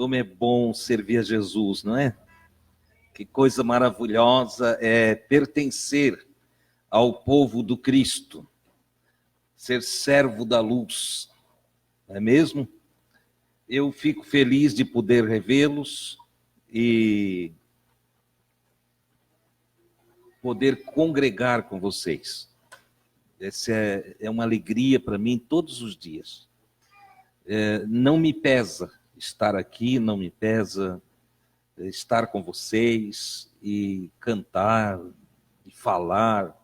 Como é bom servir a Jesus, não é? Que coisa maravilhosa é pertencer ao povo do Cristo, ser servo da luz, não é mesmo? Eu fico feliz de poder revê-los e poder congregar com vocês. Essa é uma alegria para mim todos os dias. Não me pesa estar aqui, não me pesa estar com vocês e cantar, e falar,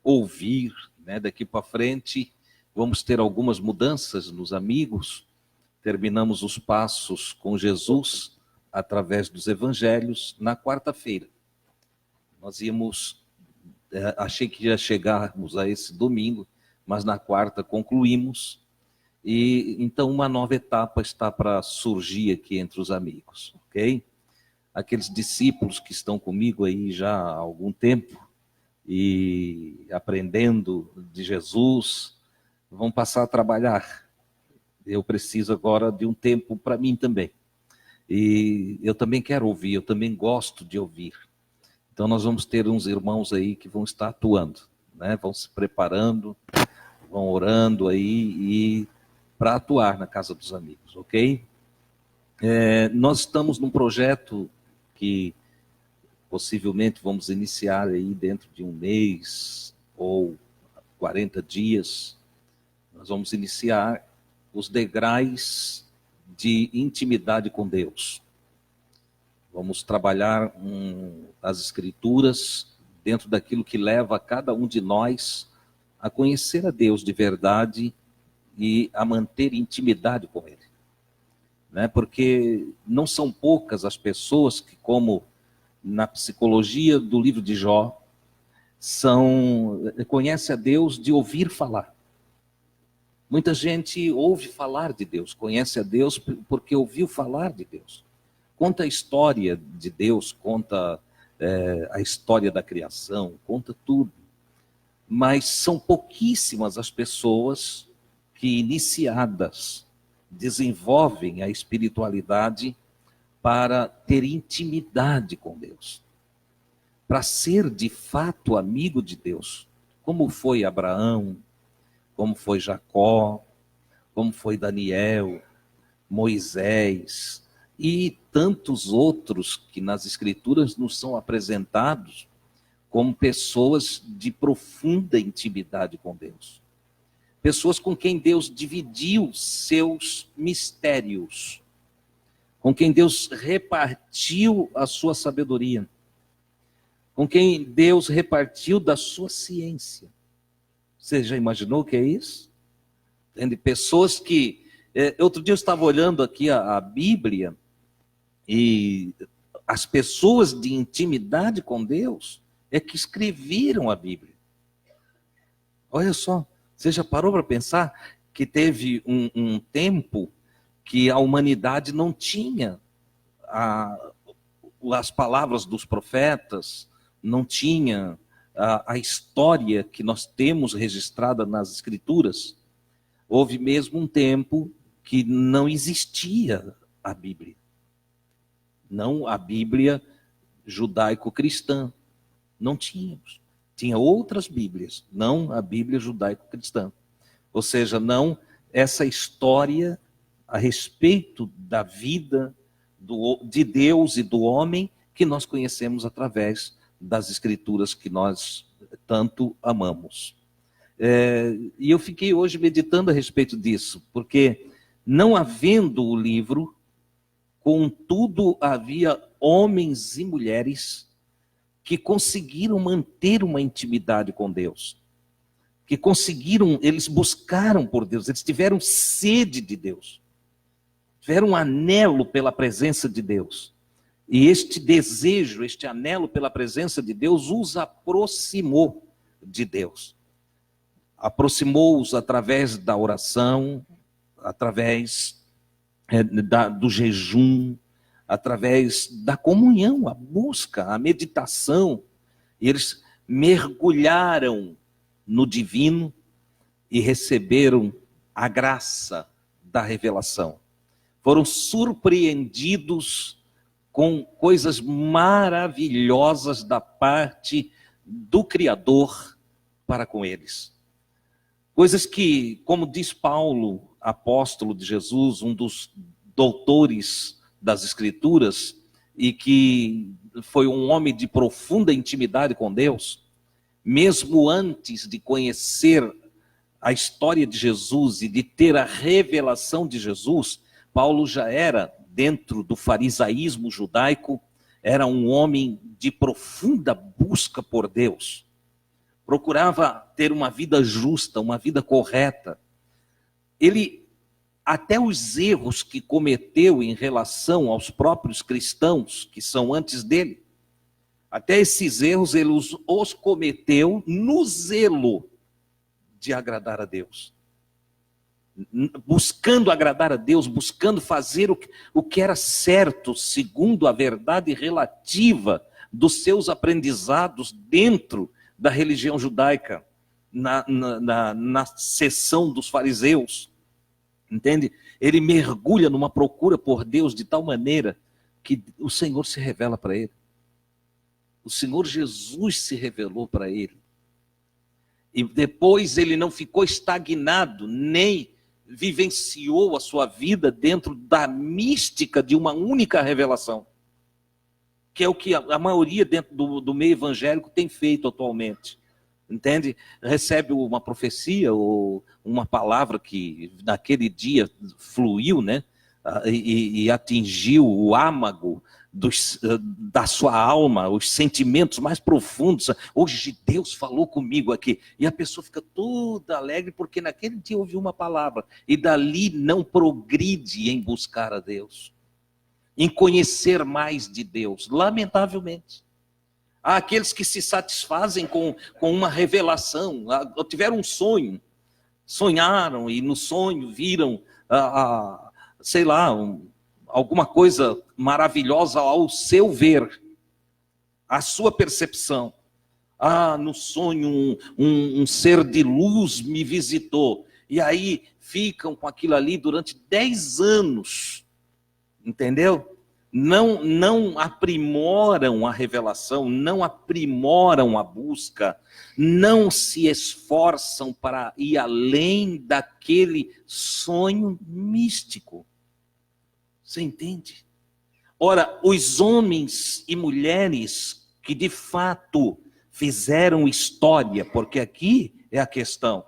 ouvir, né? Daqui para frente vamos ter algumas mudanças nos amigos. Terminamos os passos com Jesus através dos evangelhos na quarta-feira. Nós achei que ia chegarmos a esse domingo, mas na quarta concluímos. E então uma nova etapa está para surgir aqui entre os amigos, ok? Aqueles discípulos que estão comigo aí já há algum tempo e aprendendo de Jesus, vão passar a trabalhar. Eu preciso agora de um tempo para mim também. E eu também quero ouvir, eu também gosto de ouvir. Então nós vamos ter uns irmãos aí que vão estar atuando, né? Vão se preparando, vão orando aí e para atuar na casa dos amigos, ok? Nós estamos num projeto que possivelmente vamos iniciar aí dentro de um mês ou 40 dias. Nós vamos iniciar os degraus de intimidade com Deus. Vamos trabalhar as Escrituras dentro daquilo que leva cada um de nós a conhecer a Deus de verdade e a manter intimidade com Ele. Né? Porque não são poucas as pessoas que, como na psicologia do livro de Jó, conhece a Deus de ouvir falar. Muita gente ouve falar de Deus, conhece a Deus porque ouviu falar de Deus. Conta a história de Deus, conta a história da criação, conta tudo. Mas são pouquíssimas as pessoas que, iniciadas, desenvolvem a espiritualidade para ter intimidade com Deus, para ser de fato amigo de Deus, como foi Abraão, como foi Jacó, como foi Daniel, Moisés e tantos outros que nas Escrituras nos são apresentados como pessoas de profunda intimidade com Deus. Pessoas com quem Deus dividiu seus mistérios, com quem Deus repartiu a sua sabedoria, com quem Deus repartiu da sua ciência. Você já imaginou o que é isso? Tem pessoas que... outro dia eu estava olhando aqui a Bíblia e as pessoas de intimidade com Deus é que escreveram a Bíblia. Olha só, você já parou para pensar que teve um tempo que a humanidade não tinha as palavras dos profetas, não tinha a história que nós temos registrada nas Escrituras. Houve mesmo um tempo que não existia a Bíblia. Não a Bíblia judaico-cristã. Não tínhamos. Tinha outras Bíblias, não a Bíblia judaico-cristã. Ou seja, não essa história a respeito da vida de Deus e do homem que nós conhecemos através das Escrituras que nós tanto amamos. E eu fiquei hoje meditando a respeito disso, porque não havendo o livro, contudo havia homens e mulheres que conseguiram manter uma intimidade com Deus, que conseguiram, eles buscaram por Deus, eles tiveram sede de Deus, tiveram um anelo pela presença de Deus. E este desejo, este anelo pela presença de Deus os aproximou de Deus. Aproximou-os através da oração, através do jejum, através da comunhão, a busca, a meditação. Eles mergulharam no divino e receberam a graça da revelação. foram surpreendidos com coisas maravilhosas da parte do Criador para com eles. Coisas que, como diz Paulo, apóstolo de Jesus, um dos doutores das Escrituras, e que foi um homem de profunda intimidade com Deus, mesmo antes de conhecer a história de Jesus e de ter a revelação de Jesus, Paulo já era, dentro do farisaísmo judaico, era um homem de profunda busca por Deus. Procurava ter uma vida justa, uma vida correta. Ele, até os erros que cometeu em relação aos próprios cristãos, que são antes dele, até esses erros ele os cometeu no zelo de agradar a Deus. Buscando agradar a Deus, buscando fazer o que era certo, segundo a verdade relativa dos seus aprendizados dentro da religião judaica, na seção dos fariseus. Entende? Ele mergulha numa procura por Deus de tal maneira que o Senhor se revela para ele. O Senhor Jesus se revelou para ele. E depois ele não ficou estagnado, nem vivenciou a sua vida dentro da mística de uma única revelação, que é o que a maioria dentro do meio evangélico tem feito atualmente. Entende? Recebe uma profecia ou uma palavra que naquele dia fluiu, né? E atingiu o âmago da sua alma, os sentimentos mais profundos. Hoje Deus falou comigo aqui. E a pessoa fica toda alegre porque naquele dia ouviu uma palavra. E dali não progride em buscar a Deus, em conhecer mais de Deus, lamentavelmente. Há aqueles que se satisfazem com uma revelação, tiveram um sonho, sonharam e no sonho viram, sei lá, alguma coisa maravilhosa ao seu ver, a sua percepção. No sonho um ser de luz me visitou. E aí ficam com aquilo ali durante 10 anos, entendeu? Não aprimoram a revelação, não aprimoram a busca, não se esforçam para ir além daquele sonho místico. Você entende? Ora, os homens e mulheres que de fato fizeram história, porque aqui é a questão,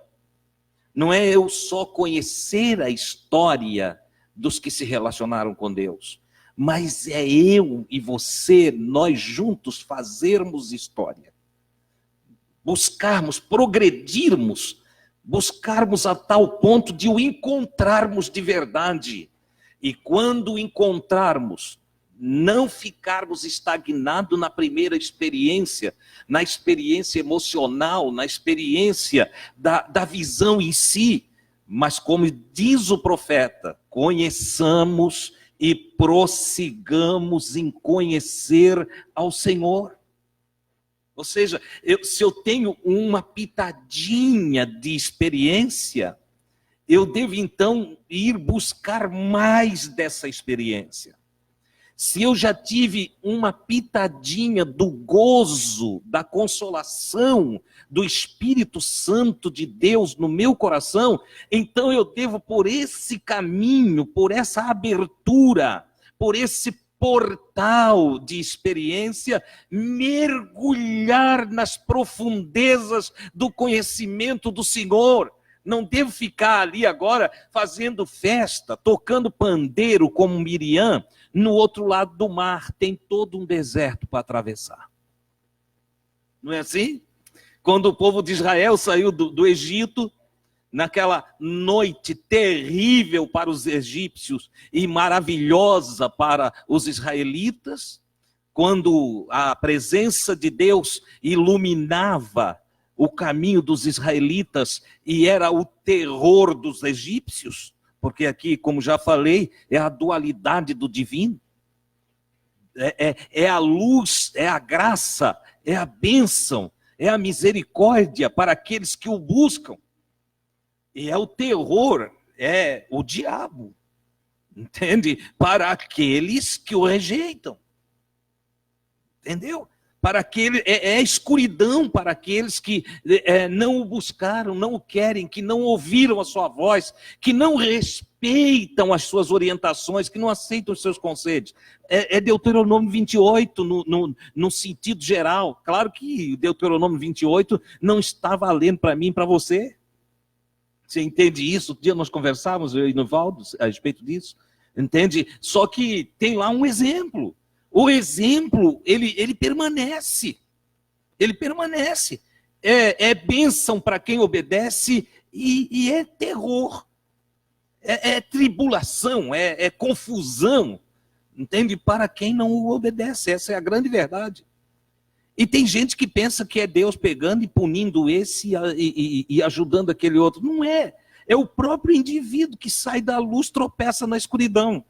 não é eu só conhecer a história dos que se relacionaram com Deus, mas é eu e você, nós juntos fazermos história. Buscarmos, progredirmos, buscarmos a tal ponto de o encontrarmos de verdade. E quando o encontrarmos, não ficarmos estagnados na primeira experiência, na experiência emocional, na experiência da visão em si, mas como diz o profeta, conheçamos e prossigamos em conhecer ao Senhor. Ou seja, se eu tenho uma pitadinha de experiência, eu devo então ir buscar mais dessa experiência. Se eu já tive uma pitadinha do gozo, da consolação, do Espírito Santo de Deus no meu coração, então eu devo, por esse caminho, por essa abertura, por esse portal de experiência, mergulhar nas profundezas do conhecimento do Senhor. Não devo ficar ali agora fazendo festa, tocando pandeiro como Miriam, no outro lado do mar tem todo um deserto para atravessar. Não é assim? Quando o povo de Israel saiu do Egito, naquela noite terrível para os egípcios e maravilhosa para os israelitas, quando a presença de Deus iluminava o caminho dos israelitas e era o terror dos egípcios, porque aqui, como já falei, é a dualidade do divino, é a luz, é a graça, é a bênção, é a misericórdia para aqueles que o buscam, e é o terror, é o diabo. entende? Para aqueles que o rejeitam, entendeu? Para aquele, é escuridão para aqueles que não o buscaram, não o querem, que não ouviram a sua voz, que não respeitam as suas orientações, que não aceitam os seus conselhos. É Deuteronômio 28 no sentido geral. Claro que Deuteronômio 28 não está valendo para mim e para você. Você entende isso? Outro dia nós conversávamos, eu e Nivaldo, a respeito disso. Entende? Só que tem lá um exemplo. O exemplo, ele permanece. Ele permanece. É bênção para quem obedece e é terror. É tribulação, é confusão. Entende? Para quem não o obedece. Essa é a grande verdade. E tem gente que pensa que é Deus pegando e punindo esse e ajudando aquele outro. Não é. É o próprio indivíduo que sai da luz, tropeça na escuridão.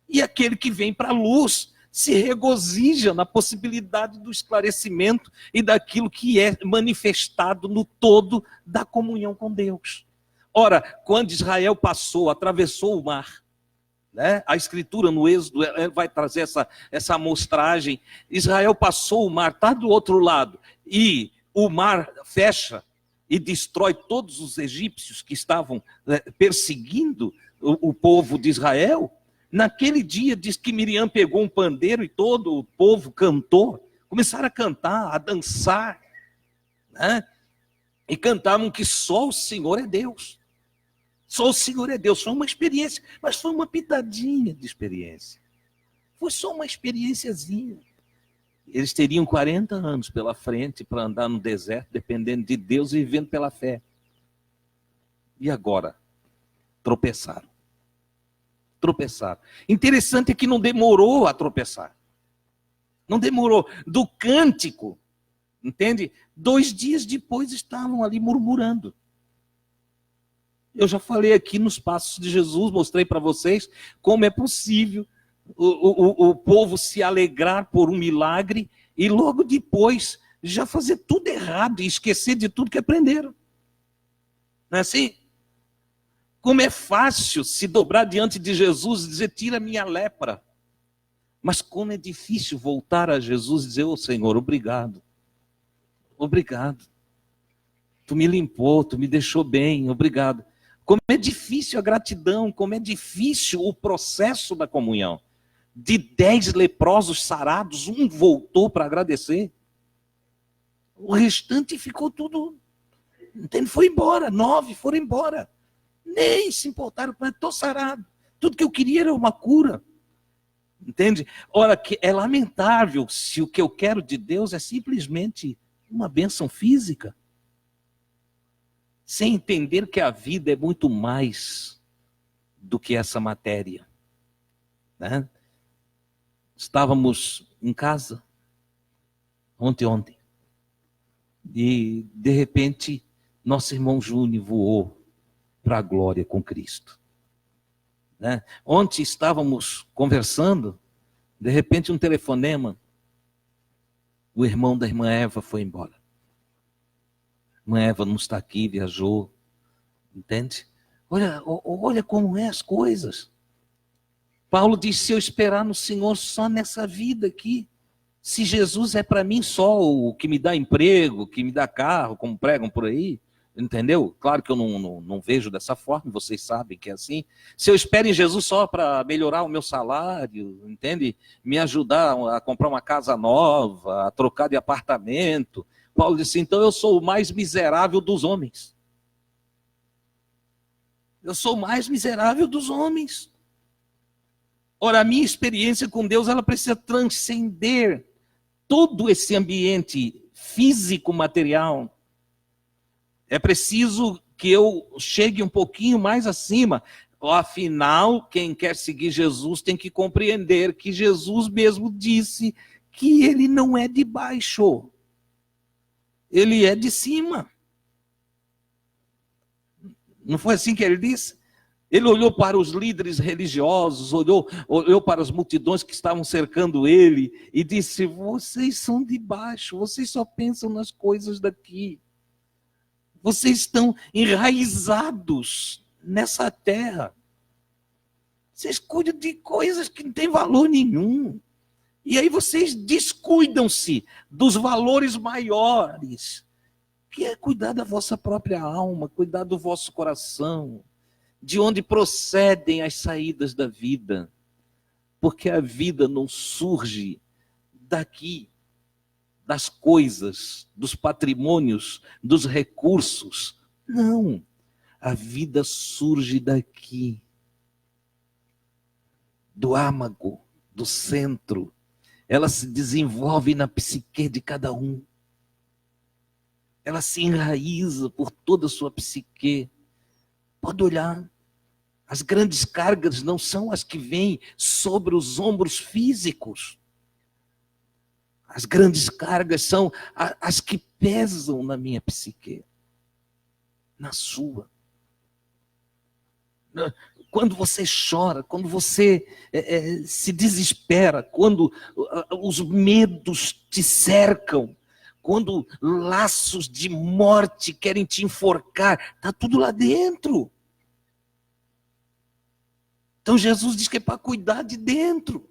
E aquele que vem para a luz se regozija na possibilidade do esclarecimento e daquilo que é manifestado no todo da comunhão com Deus. Ora, quando Israel passou, atravessou o mar, né? A Escritura no Êxodo vai trazer essa amostragem. Israel passou o mar, está do outro lado, e o mar fecha e destrói todos os egípcios que estavam perseguindo o povo de Israel. Naquele dia, diz que Miriam pegou um pandeiro e todo o povo cantou. Começaram a cantar, a dançar, né? E cantavam que só o Senhor é Deus. Só o Senhor é Deus. Foi uma experiência, mas foi uma pitadinha de experiência. Foi só uma experiênciazinha. Eles teriam 40 anos pela frente para andar no deserto, dependendo de Deus e vivendo pela fé. E agora? Tropeçaram. Interessante é que não demorou a tropeçar. Não demorou. Do cântico, entende? 2 dias depois estavam ali murmurando. Eu já falei aqui nos passos de Jesus, mostrei para vocês como é possível o povo se alegrar por um milagre e logo depois já fazer tudo errado e esquecer de tudo que aprenderam. Não é assim? Como é fácil se dobrar diante de Jesus e dizer, tira minha lepra. Mas como é difícil voltar a Jesus e dizer, ô Senhor, obrigado. Obrigado. Tu me limpou, tu me deixou bem, obrigado. Como é difícil a gratidão, como é difícil o processo da comunhão. De 10 leprosos sarados, um voltou para agradecer. O restante ficou tudo, entende? Foi embora, 9 foram embora. Nem se importaram, estou sarado. Tudo que eu queria era uma cura. Entende? Ora, que é lamentável se o que eu quero de Deus é simplesmente uma bênção física. Sem entender que a vida é muito mais do que essa matéria. Né? Estávamos em casa, ontem, e de repente nosso irmão Júnior voou para a glória com Cristo. Né? Ontem estávamos conversando, de repente um telefonema, o irmão da irmã Eva foi embora. A irmã Eva não está aqui, viajou, entende? Olha como é as coisas. Paulo diz, se eu esperar no Senhor só nessa vida aqui, se Jesus é para mim só o que me dá emprego, que me dá carro, como pregam por aí, entendeu? Claro que eu não vejo dessa forma, vocês sabem que é assim. Se eu espero em Jesus só para melhorar o meu salário, entende? Me ajudar a comprar uma casa nova, a trocar de apartamento. Paulo disse, então eu sou o mais miserável dos homens. Eu sou o mais miserável dos homens. Ora, a minha experiência com Deus, ela precisa transcender todo esse ambiente físico, material. É preciso que eu chegue um pouquinho mais acima. Afinal, quem quer seguir Jesus tem que compreender que Jesus mesmo disse que ele não é de baixo. Ele é de cima. Não foi assim que ele disse? Ele olhou para os líderes religiosos, olhou para as multidões que estavam cercando ele e disse, vocês são de baixo, vocês só pensam nas coisas daqui. Vocês estão enraizados nessa terra. Vocês cuidam de coisas que não têm valor nenhum. E aí vocês descuidam-se dos valores maiores, que é cuidar da vossa própria alma, cuidar do vosso coração, de onde procedem as saídas da vida. Porque a vida não surge daqui, das coisas, dos patrimônios, dos recursos. Não, a vida surge daqui, do âmago, do centro. Ela se desenvolve na psique de cada um. Ela se enraiza por toda a sua psique. Pode olhar. As grandes cargas não são as que vêm sobre os ombros físicos. As grandes cargas são as que pesam na minha psique, na sua. Quando você chora, quando você se desespera, quando os medos te cercam, quando laços de morte querem te enforcar, está tudo lá dentro. Então Jesus diz que é para cuidar de dentro.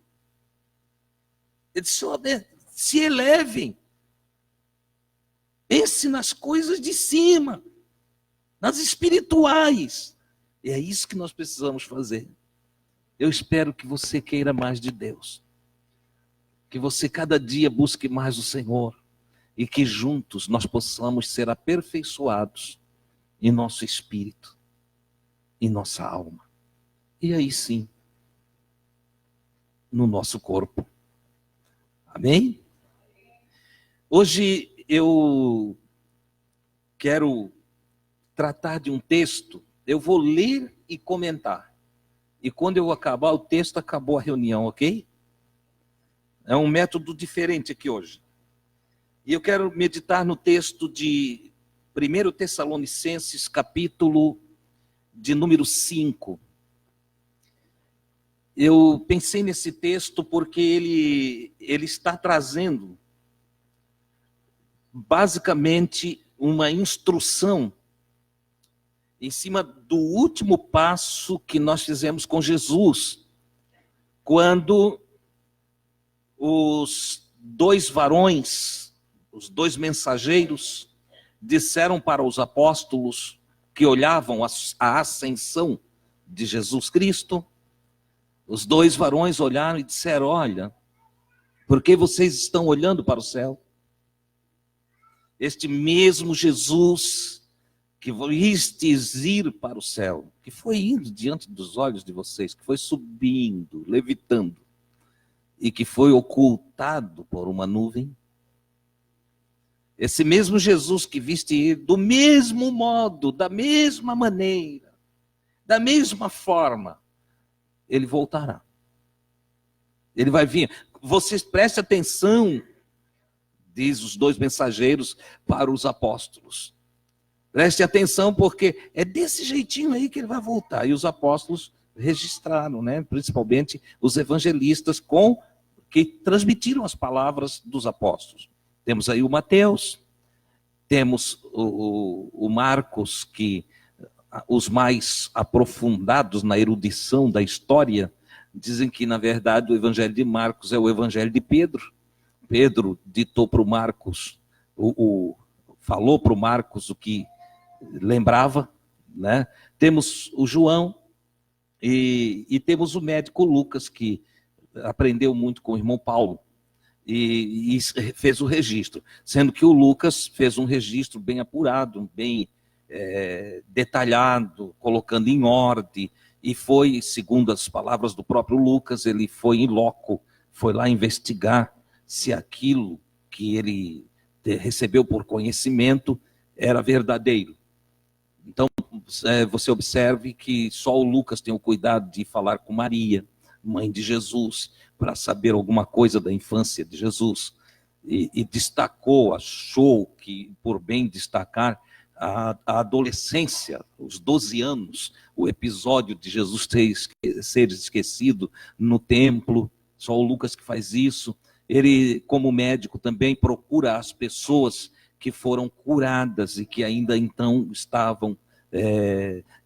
Ele disse, se elevem. Pense nas coisas de cima, nas espirituais. E é isso que nós precisamos fazer. Eu espero que você queira mais de Deus. Que você cada dia busque mais o Senhor. E que juntos nós possamos ser aperfeiçoados em nosso espírito, em nossa alma. E aí sim, no nosso corpo. Amém? Hoje eu quero tratar de um texto. Eu vou ler e comentar. E quando eu acabar o texto, acabou a reunião, ok? É um método diferente aqui hoje. E eu quero meditar no texto de 1 Tessalonicenses, capítulo de número 5. Eu pensei nesse texto porque ele está trazendo, basicamente, uma instrução em cima do último passo que nós fizemos com Jesus, quando os dois varões, os dois mensageiros, disseram para os apóstolos que olhavam a ascensão de Jesus Cristo. Os dois varões olharam e disseram, olha, por que vocês estão olhando para o céu? Este mesmo Jesus que vistes ir para o céu, que foi indo diante dos olhos de vocês, que foi subindo, levitando, e que foi ocultado por uma nuvem. Esse mesmo Jesus que viste ir do mesmo modo, da mesma maneira, da mesma forma, ele voltará. Ele vai vir. Vocês prestem atenção, diz os dois mensageiros para os apóstolos. Preste atenção, porque é desse jeitinho aí que ele vai voltar. E os apóstolos registraram, né? Principalmente os evangelistas que transmitiram as palavras dos apóstolos. Temos aí o Mateus, temos o Marcos, que os mais aprofundados na erudição da história dizem que, na verdade, o evangelho de Marcos é o evangelho de Pedro. Pedro ditou para o Marcos, falou para o Marcos o que lembrava, né? Temos o João e temos o médico Lucas, que aprendeu muito com o irmão Paulo e fez o registro, sendo que o Lucas fez um registro bem apurado, bem detalhado, colocando em ordem, e foi, segundo as palavras do próprio Lucas, ele foi em loco, foi lá investigar se aquilo que ele recebeu por conhecimento era verdadeiro. Então, você observe que só o Lucas tem o cuidado de falar com Maria, mãe de Jesus, para saber alguma coisa da infância de Jesus, e destacou, achou que por bem destacar a adolescência, os 12 anos, o episódio de Jesus ser esquecido no templo. Só o Lucas que faz isso. Ele, como médico, também procura as pessoas que foram curadas e que ainda então estavam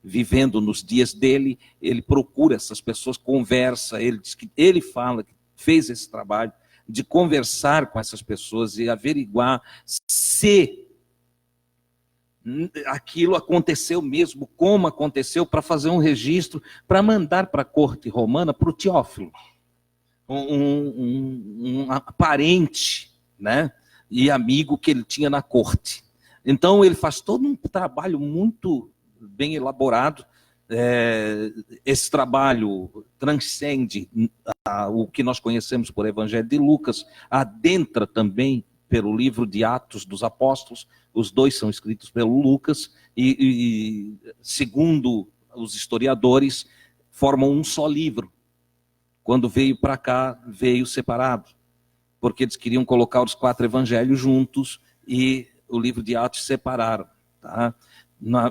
vivendo nos dias dele, ele procura essas pessoas, conversa, ele diz que ele fala que fez esse trabalho de conversar com essas pessoas e averiguar se aquilo aconteceu mesmo, como aconteceu, para fazer um registro, para mandar para a corte romana, para o Teófilo, um parente, né, e amigo que ele tinha na corte. Então ele faz todo um trabalho muito bem elaborado. Esse trabalho transcende o que nós conhecemos por Evangelho de Lucas, adentra também pelo livro de Atos dos Apóstolos. Os dois são escritos pelo Lucas e segundo os historiadores, formam um só livro. Quando veio para cá, veio separado, porque eles queriam colocar os 4 evangelhos juntos e o livro de Atos separaram, tá?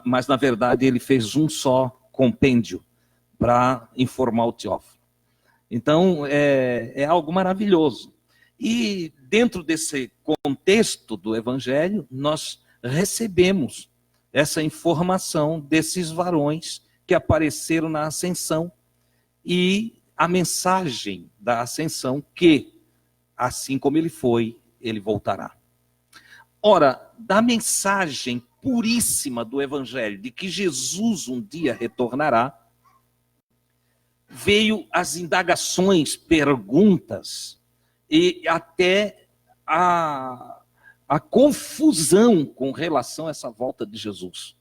Mas na verdade ele fez um só compêndio para informar o Teófilo. Então é algo maravilhoso. E dentro desse contexto do Evangelho, nós recebemos essa informação desses varões que apareceram na ascensão e a mensagem da ascensão que, assim como ele foi, ele voltará. Ora, da mensagem puríssima do Evangelho, de que Jesus um dia retornará, veio as indagações, perguntas, e até a confusão com relação a essa volta de Jesus.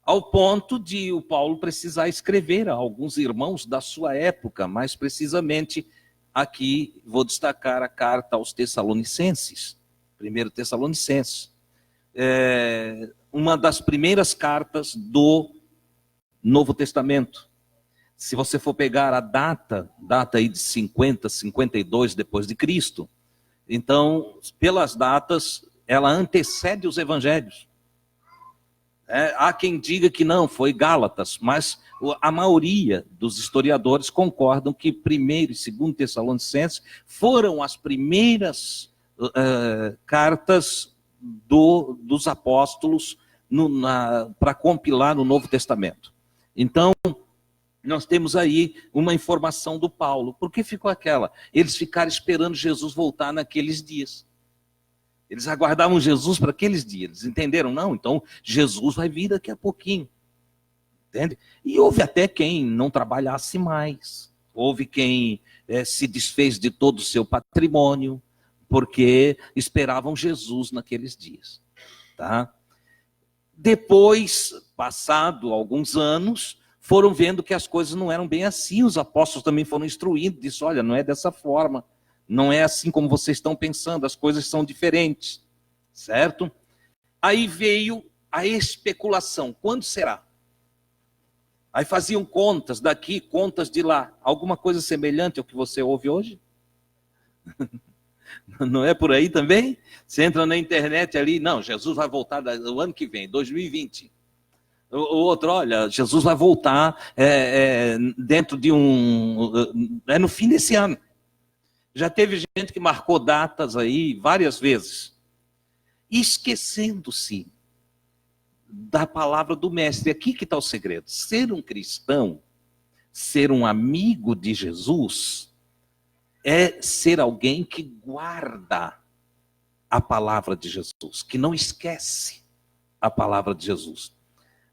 Ao ponto de o Paulo precisar escrever a alguns irmãos da sua época, mais precisamente, aqui vou destacar a carta aos Tessalonicenses, 1 Tessalonicenses. Uma das primeiras cartas do Novo Testamento. Se você for pegar a data aí de 50, 52 depois de Cristo, então, pelas datas, ela antecede os evangelhos. Há quem diga que não, foi Gálatas, mas a maioria dos historiadores concordam que 1º e 2º Tessalonicenses foram as primeiras cartas dos apóstolos para compilar no Novo Testamento. Então, nós temos aí uma informação do Paulo. Por que ficou aquela? Eles ficaram esperando Jesus voltar naqueles dias. Eles aguardavam Jesus para aqueles dias. Eles entenderam? Não, então Jesus vai vir daqui a pouquinho. Entende? E houve até quem não trabalhasse mais. Houve quem se desfez de todo o seu patrimônio, porque esperavam Jesus naqueles dias. Tá? Depois, passado alguns anos, foram vendo que as coisas não eram bem assim. Os apóstolos também foram instruindo, disse, olha, não é dessa forma, não é assim como vocês estão pensando, as coisas são diferentes, certo? Aí veio a especulação, quando será? Aí faziam contas daqui, contas de lá, alguma coisa semelhante ao que você ouve hoje? Não é por aí também? Você entra na internet ali, não, Jesus vai voltar no ano que vem, 2020. O outro, olha, Jesus vai voltar dentro de no fim desse ano. Já teve gente que marcou datas aí várias vezes, esquecendo-se da palavra do mestre. Aqui que está o segredo. Ser um cristão, ser um amigo de Jesus, é ser alguém que guarda a palavra de Jesus, que não esquece a palavra de Jesus.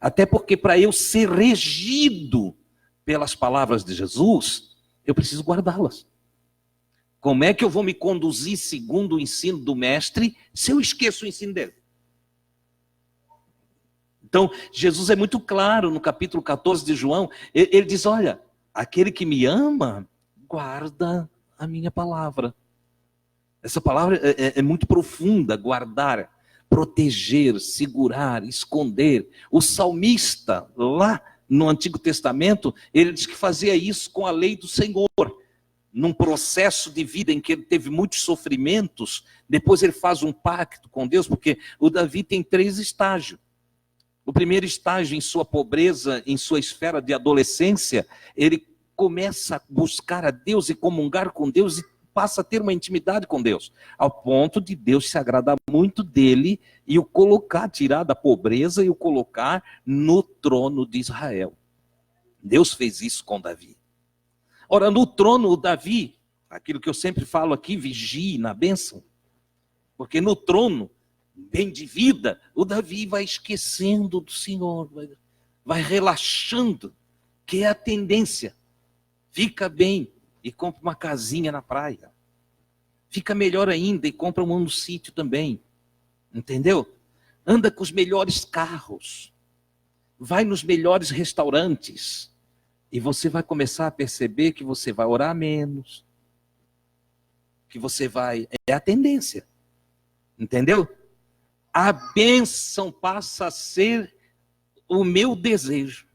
Até porque para eu ser regido pelas palavras de Jesus, eu preciso guardá-las. Como é que eu vou me conduzir segundo o ensino do mestre se eu esqueço o ensino dele? Então, Jesus é muito claro no capítulo 14 de João. Ele diz, olha, aquele que me ama, guarda a minha palavra. Essa palavra é muito profunda, guardar, proteger, segurar, esconder. O salmista, lá no Antigo Testamento, ele diz que fazia isso com a lei do Senhor. Num processo de vida em que ele teve muitos sofrimentos, depois ele faz um pacto com Deus, porque o Davi tem 3 estágios. O primeiro estágio, em sua pobreza, em sua esfera de adolescência, ele começa a buscar a Deus e comungar com Deus, e passa a ter uma intimidade com Deus, ao ponto de Deus se agradar muito dele e o colocar, tirar da pobreza e o colocar no trono de Israel. Deus fez isso com Davi. Ora, no trono, o Davi, aquilo que eu sempre falo aqui, vigie na bênção, porque no trono, bem de vida, o Davi vai esquecendo do Senhor, vai relaxando, que é a tendência. Fica bem e compra uma casinha na praia. Fica melhor ainda e compra um sítio também. Entendeu? Anda com os melhores carros. Vai nos melhores restaurantes. E você vai começar a perceber que você vai orar menos. Que você vai... É a tendência. Entendeu? A bênção passa a ser o meu desejo.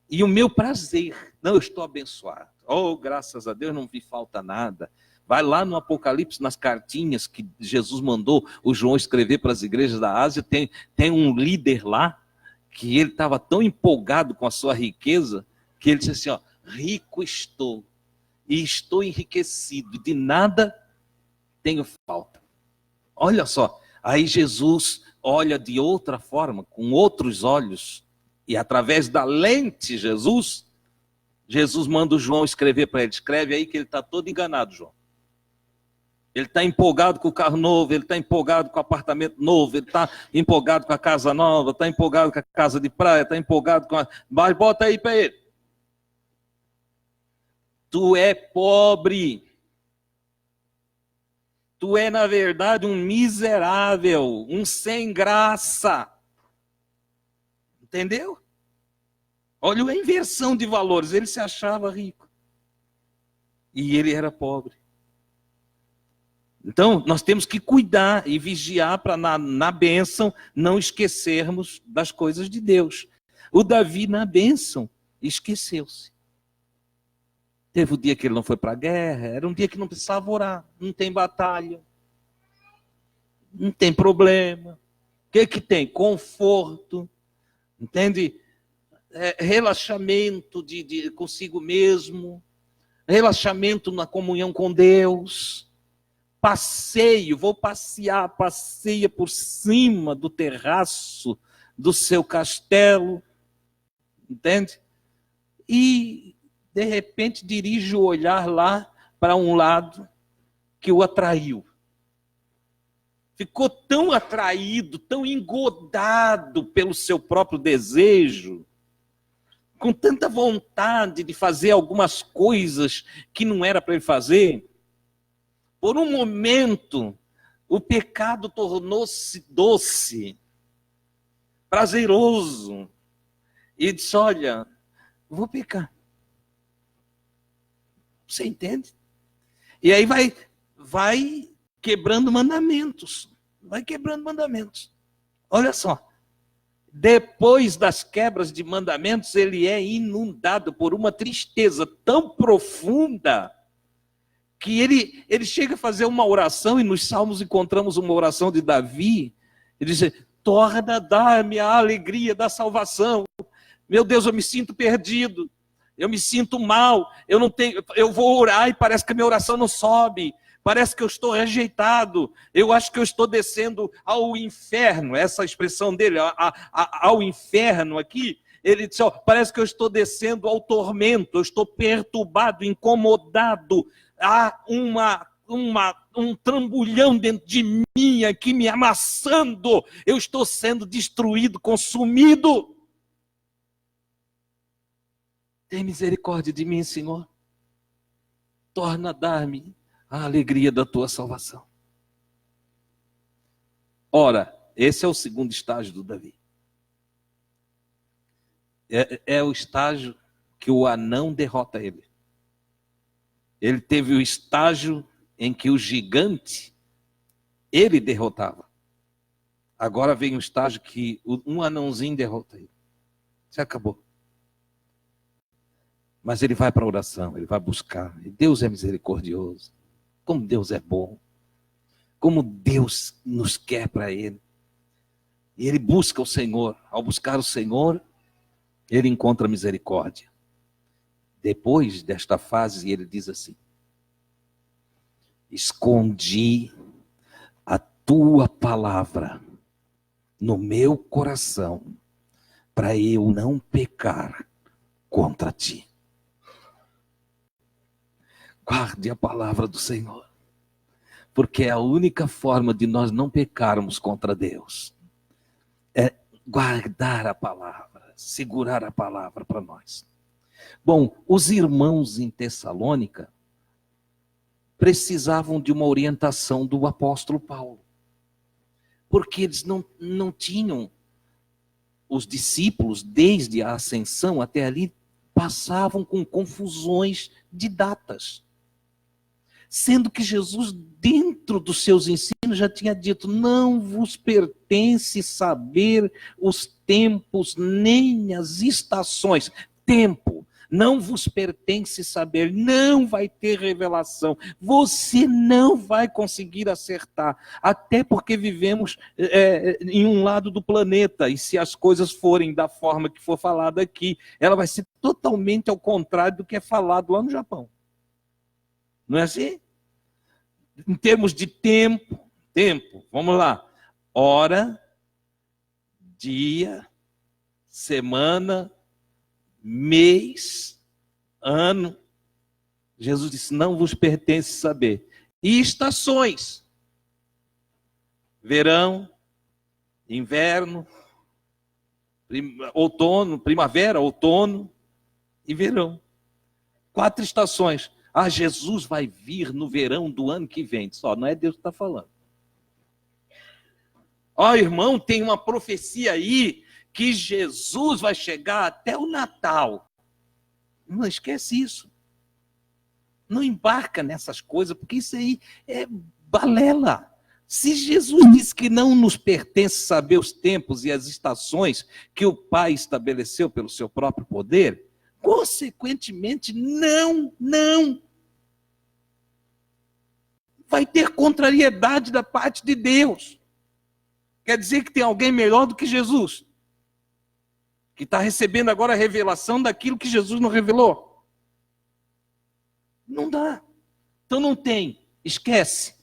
E o meu prazer. Não, eu estou abençoado. Oh, graças a Deus, não me falta nada. Vai lá no Apocalipse, nas cartinhas que Jesus mandou o João escrever para as igrejas da Ásia, tem um líder lá, que ele estava tão empolgado com a sua riqueza, que ele disse assim, ó, rico estou, e estou enriquecido, de nada tenho falta. Olha só, aí Jesus olha de outra forma, com outros olhos, e através da lente Jesus manda o João escrever para ele, escreve aí que ele está todo enganado, João. Ele está empolgado com o carro novo, ele está empolgado com o apartamento novo, ele está empolgado com a casa nova, está empolgado com a casa de praia, está empolgado com a... Mas bota aí para ele. Tu é pobre. Tu é, na verdade, um miserável, um sem graça. Entendeu? Olha a inversão de valores. Ele se achava rico. E ele era pobre. Então, nós temos que cuidar e vigiar para na bênção não esquecermos das coisas de Deus. O Davi, na bênção, esqueceu-se. Teve um dia que ele não foi para a guerra, era um dia que não precisava orar, não tem batalha, não tem problema. O que tem? Conforto, entende? Relaxamento de consigo mesmo, relaxamento na comunhão com Deus. Passeio, vou passear, passeia por cima do terraço do seu castelo, entende? E, de repente, dirige o olhar lá para um lado que o atraiu. Ficou tão atraído, tão engodado pelo seu próprio desejo, com tanta vontade de fazer algumas coisas que não era para ele fazer. Por um momento, o pecado tornou-se doce, prazeroso. E disse, olha, vou pecar. Você entende? E aí vai quebrando mandamentos. Vai quebrando mandamentos. Olha só. Depois das quebras de mandamentos, ele é inundado por uma tristeza tão profunda que ele chega a fazer uma oração, e nos Salmos encontramos uma oração de Davi, ele diz, torna a dar-me a alegria da salvação. Meu Deus, eu me sinto perdido, eu me sinto mal, eu vou orar e parece que a minha oração não sobe, parece que eu estou rejeitado, eu acho que eu estou descendo ao inferno, essa expressão dele, ao inferno aqui, ele diz, parece que eu estou descendo ao tormento, eu estou perturbado, incomodado, há um trambolhão dentro de mim aqui me amassando, eu estou sendo destruído, consumido. Tem misericórdia de mim, Senhor. Torna a dar-me a alegria da tua salvação. Ora, esse é o segundo estágio do Davi. É o estágio que o anão derrota ele. Ele teve o estágio em que o gigante, ele derrotava. Agora vem o estágio que um anãozinho derrota ele. Se acabou. Mas ele vai para a oração, ele vai buscar. E Deus é misericordioso. Como Deus é bom. Como Deus nos quer para ele. E ele busca o Senhor. Ao buscar o Senhor, ele encontra misericórdia. Depois desta fase, ele diz assim, escondi a tua palavra no meu coração, para eu não pecar contra ti. Guarde a palavra do Senhor, porque é a única forma de nós não pecarmos contra Deus. É guardar a palavra, segurar a palavra para nós. Bom, os irmãos em Tessalônica precisavam de uma orientação do apóstolo Paulo, porque eles não tinham, os discípulos, desde a ascensão até ali, passavam com confusões de datas. Sendo que Jesus, dentro dos seus ensinos, já tinha dito: não vos pertence saber os tempos nem as estações. Tempo, não vos pertence saber, não vai ter revelação. Você não vai conseguir acertar, até porque vivemos em um lado do planeta, e se as coisas forem da forma que for falada aqui, ela vai ser totalmente ao contrário do que é falado lá no Japão. Não é assim? Em termos de tempo, vamos lá. Hora, dia, semana, mês, ano. Jesus disse: não vos pertence saber. E estações: verão, inverno, outono, primavera, outono e verão. 4 estações. Ah, Jesus vai vir no verão do ano que vem. Só não é Deus que está falando. Ó, irmão, tem uma profecia aí que Jesus vai chegar até o Natal. Não esquece isso. Não embarca nessas coisas, porque isso aí é balela. Se Jesus disse que não nos pertence saber os tempos e as estações que o Pai estabeleceu pelo seu próprio poder, consequentemente, não vai ter contrariedade da parte de Deus. Quer dizer que tem alguém melhor do que Jesus, que está recebendo agora a revelação daquilo que Jesus não revelou? Não dá. Então não tem. Esquece.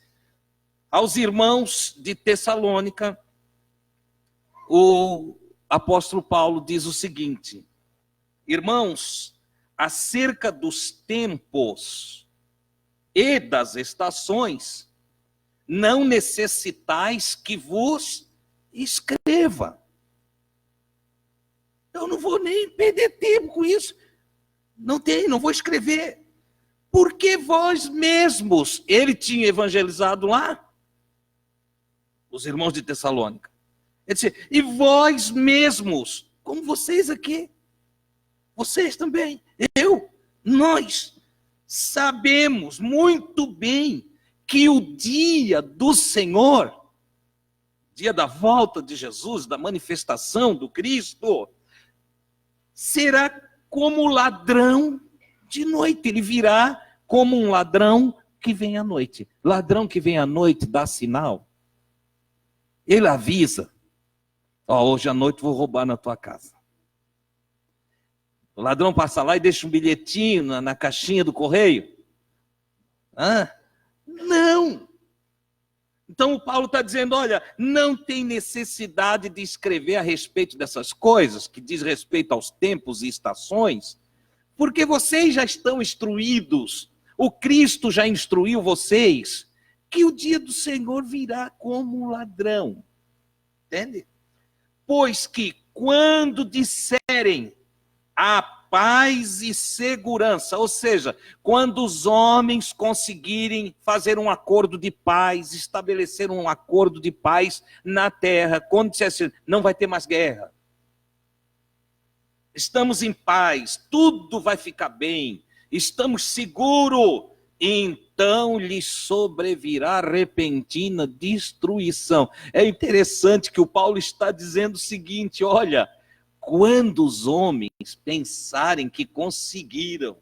Aos irmãos de Tessalônica, o apóstolo Paulo diz o seguinte: irmãos, acerca dos tempos e das estações, não necessitais que vos escreva. Eu não vou nem perder tempo com isso. Não vou escrever. Porque vós mesmos, ele tinha evangelizado lá, os irmãos de Tessalônica. Ele disse: e vós mesmos, como vocês aqui, vocês também, nós sabemos muito bem que o dia do Senhor, dia da volta de Jesus, da manifestação do Cristo, será como ladrão de noite. Ele virá como um ladrão que vem à noite. Ladrão que vem à noite dá sinal. Ele avisa: ó, hoje à noite vou roubar na tua casa. O ladrão passa lá e deixa um bilhetinho na caixinha do correio. Não. Então o Paulo está dizendo: olha, não tem necessidade de escrever a respeito dessas coisas, que diz respeito aos tempos e estações, porque vocês já estão instruídos, o Cristo já instruiu vocês, que o dia do Senhor virá como um ladrão. Entende? Pois que quando disserem a paz e segurança, ou seja, quando os homens conseguirem fazer um acordo de paz, estabelecer um acordo de paz na terra, quando disser assim: não vai ter mais guerra, estamos em paz, tudo vai ficar bem, estamos seguros, então lhe sobrevirá repentina destruição. É interessante que o Paulo está dizendo o seguinte: olha, quando os homens pensarem que conseguiram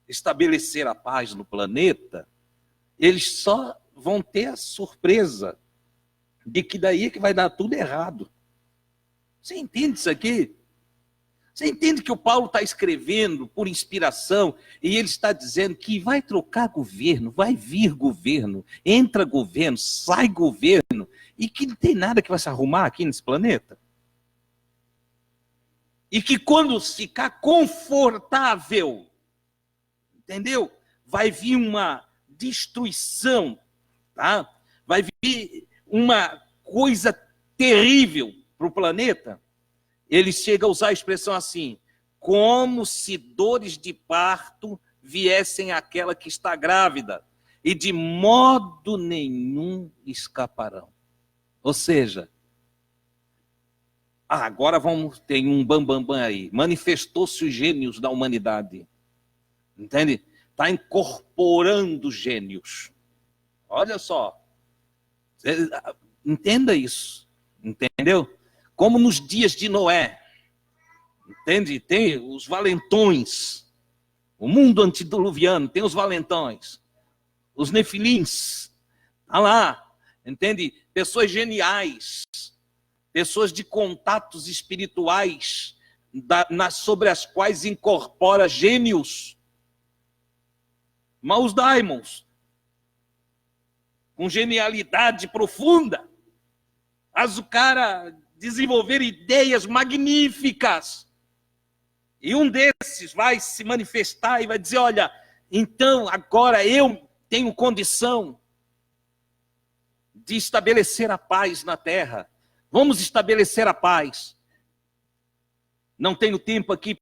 estabelecer a paz no planeta, eles só vão ter a surpresa de que daí é que vai dar tudo errado. Você entende isso aqui? Você entende que o Paulo está escrevendo por inspiração e ele está dizendo que vai trocar governo, vai vir governo, entra governo, sai governo, e que não tem nada que vai se arrumar aqui nesse planeta? E que quando ficar confortável, entendeu? Vai vir uma destruição, tá? Vai vir uma coisa terrível para o planeta. Ele chega a usar a expressão assim, como se dores de parto viessem àquela que está grávida, e de modo nenhum escaparão. Ou seja, agora tem um bambambam aí, manifestou-se os gênios da humanidade, entende? Está incorporando gênios. Olha só, entenda isso, entendeu? Como nos dias de Noé, entende? Tem os valentões, o mundo antediluviano tem os valentões, os nefilins, tá lá, entende? Pessoas geniais, pessoas de contatos espirituais, sobre as quais incorpora gênios, maus daimons, com genialidade profunda, faz o cara desenvolver ideias magníficas. E um desses vai se manifestar e vai dizer, olha, então agora eu tenho condição de estabelecer a paz na terra. Vamos estabelecer a paz. Não tenho tempo aqui